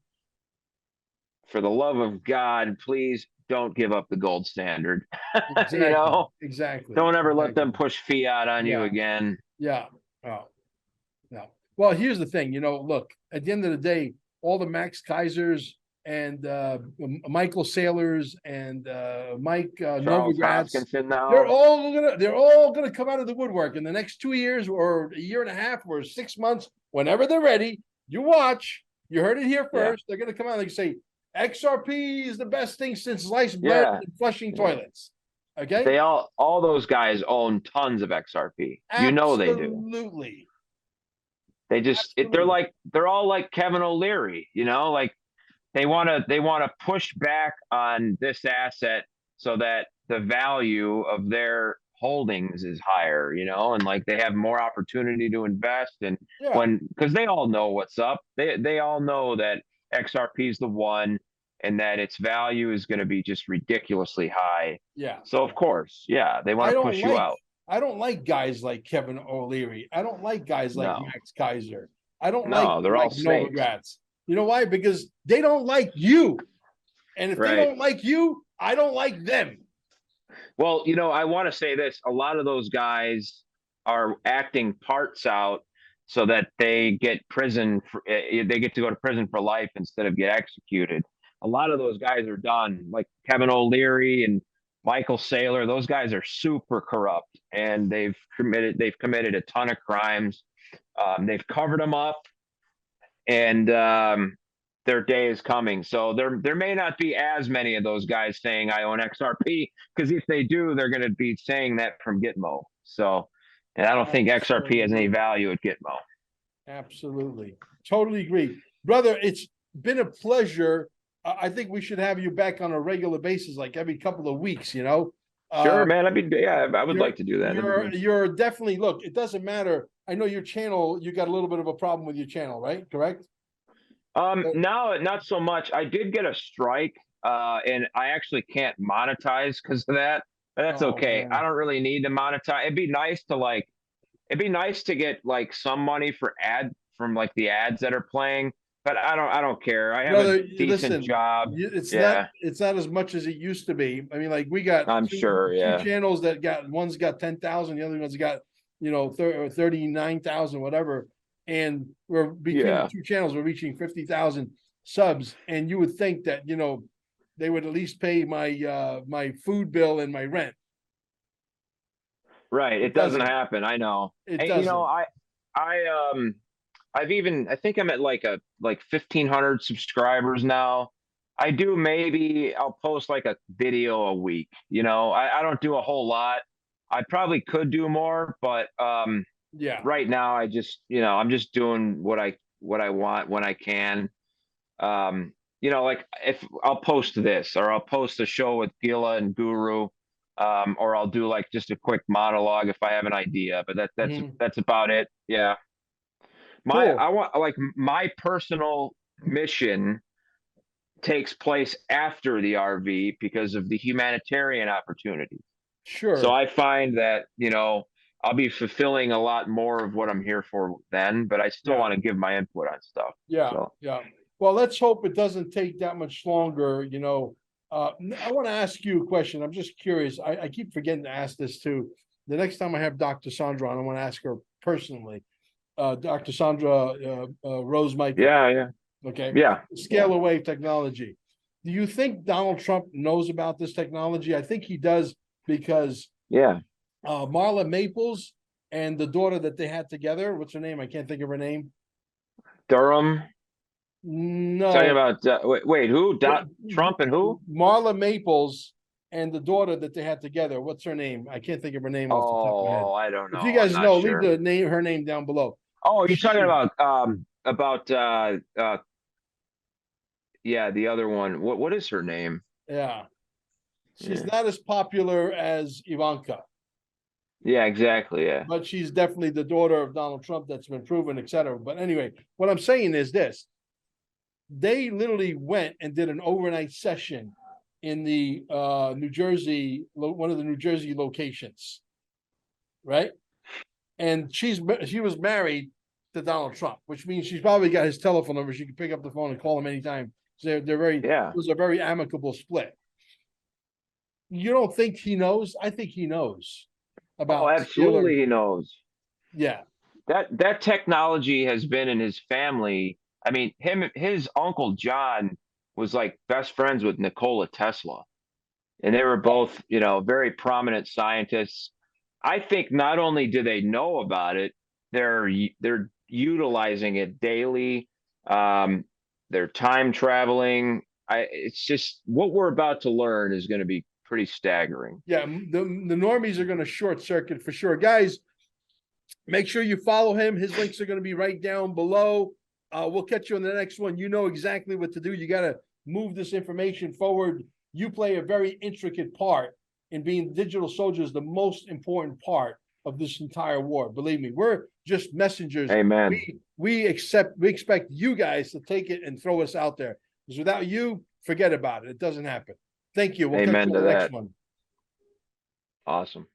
for the love of God, please don't give up the gold standard. you Exactly. know, Exactly. don't ever let them Exactly. push fiat on you Yeah. again. Yeah. Oh, no. Well, here's the thing, look, at the end of the day, all the Max Kaisers and Michael Saylors and Mike Charles Novogratz, Hoskinson they're now. all gonna they're all gonna come out of the woodwork in the next 2 years or a year and a half or 6 months, whenever they're ready. You watch. You heard it here Yeah. first. They're gonna come out and say XRP is the best thing since sliced bread Yeah. and flushing Yeah. toilets. Okay, They all those guys own tons of XRP. They do. absolutely, They're absolutely. they're all like Kevin O'Leary, like they want to push back on this asset so that the value of their holdings is higher, and like they have more opportunity to invest. And Yeah, because they all know what's up, they all know that XRP is the one, and that its value is going to be just ridiculously high. yeah, So yeah. of course, yeah, they want I to don't push you like out. I don't like guys like Kevin O'Leary. I don't like guys like No, Max Kaiser. I don't no, they're all like snakes, Novogratz. You know why? Because they don't like you. And if they right? don't like you, I don't like them. Well, I want to say this. A lot of those guys are acting parts out so that they get to go to prison for life instead of get executed. A lot of those guys are done, like Kevin O'Leary and Michael Saylor. Those guys are super corrupt, and they've committed a ton of crimes. They've covered them up, and their day is coming. So there may not be as many of those guys saying I own XRP, because if they do, they're going to be saying that from Gitmo. So, and I don't think XRP has any Absolutely. value at Gitmo. Absolutely. Totally agree. Brother, it's been a pleasure. I think we should have you back on a regular basis, like every couple of weeks, Sure, Uh, man. I would you're like to do that. That'd be you're good. you're definitely look, it doesn't matter. I know your channel, you got a little bit of a problem with your channel, right? Correct? Now not so much. I did get a strike and I actually can't monetize because of that. But that's Oh okay. I man. don't really need to monetize. It'd be nice to get like some money for ad from like the ads that are playing, but I don't care. I have a Brother, decent listen, job. it's not Yeah, as much as it used to be. I mean, like we got I'm sure. two Yeah. channels that got one's got 10,000, the other one's got 39,000, whatever. And we're between the Yeah. two channels, we're reaching 50,000 subs. And you would think that they would at least pay my food bill and my rent. Right. It It doesn't doesn't. happen. I know. It And doesn't. I I think I'm at like 1,500 subscribers now. I do maybe I'll post like a video a week. I don't do a whole lot. I probably could do more, but Yeah. right now I'm just doing what I want when I can. Like if I'll post this or I'll post a show with Gila and Guru, or I'll do like just a quick monologue if I have an idea, but Mhm. that's about it. Yeah. Cool. I want like my personal mission takes place after the RV because of the humanitarian opportunity. So Sure. I find that, I'll be fulfilling a lot more of what I'm here for then, but I still Yeah. want to give my input on stuff. Yeah, So, yeah. Well, let's hope it doesn't take that much longer. I want to ask you a question. I'm just curious. I keep forgetting to ask this too. The next time I have Dr. Sandra on, I want to ask her personally. Dr. Sandra Rose Michael. yeah, yeah, Okay. yeah, yeah, Scalar wave technology. Do you think Donald Trump knows about this technology? I think he does because yeah. Marla Maples and the daughter that they had together, what's her name? I can't think of her name. Durham. Talking No, about wait, who? Trump and who? Marla Maples and the daughter that they had together. What's her name? I can't think of her name off the top of my head. I don't If you know. I'm guys not know, leave sure. her name down below. Oh, you're talking She, about yeah, the other one. What is her name? yeah, she's Yeah, not as popular as Ivanka, yeah, exactly. Yeah, but she's definitely the daughter of Donald Trump. That's been proven, etc. But anyway, what I'm saying is this: they literally went and did an overnight session in the New Jersey, one of the New Jersey locations, right? And she was married to Donald Trump, which means she's probably got his telephone number. She can pick up the phone and call him anytime. They're very it yeah. was a very amicable split. You don't think he knows? I think he knows Oh, about Steeler. absolutely, he knows. Yeah, That technology has been in his family. I mean, his uncle John was like best friends with Nikola Tesla, and they were both, very prominent scientists. I think not only do they know about it, they're utilizing it daily. Um, they're time traveling. It's just what we're about to learn is going to be pretty staggering. yeah. The normies are going to short circuit for sure, guys. Make sure you follow him. His links are going to be right down below. We'll catch you on the next one. You know exactly what to do. You got to move this information forward. You play a very intricate part in being digital soldiers, the most important part of this entire war. Believe me, we're just messengers. Amen. We expect you guys to take it and throw us out there. Because without you, forget about it. It doesn't happen. Thank you. We'll catch Amen you to on the next that. one. Awesome.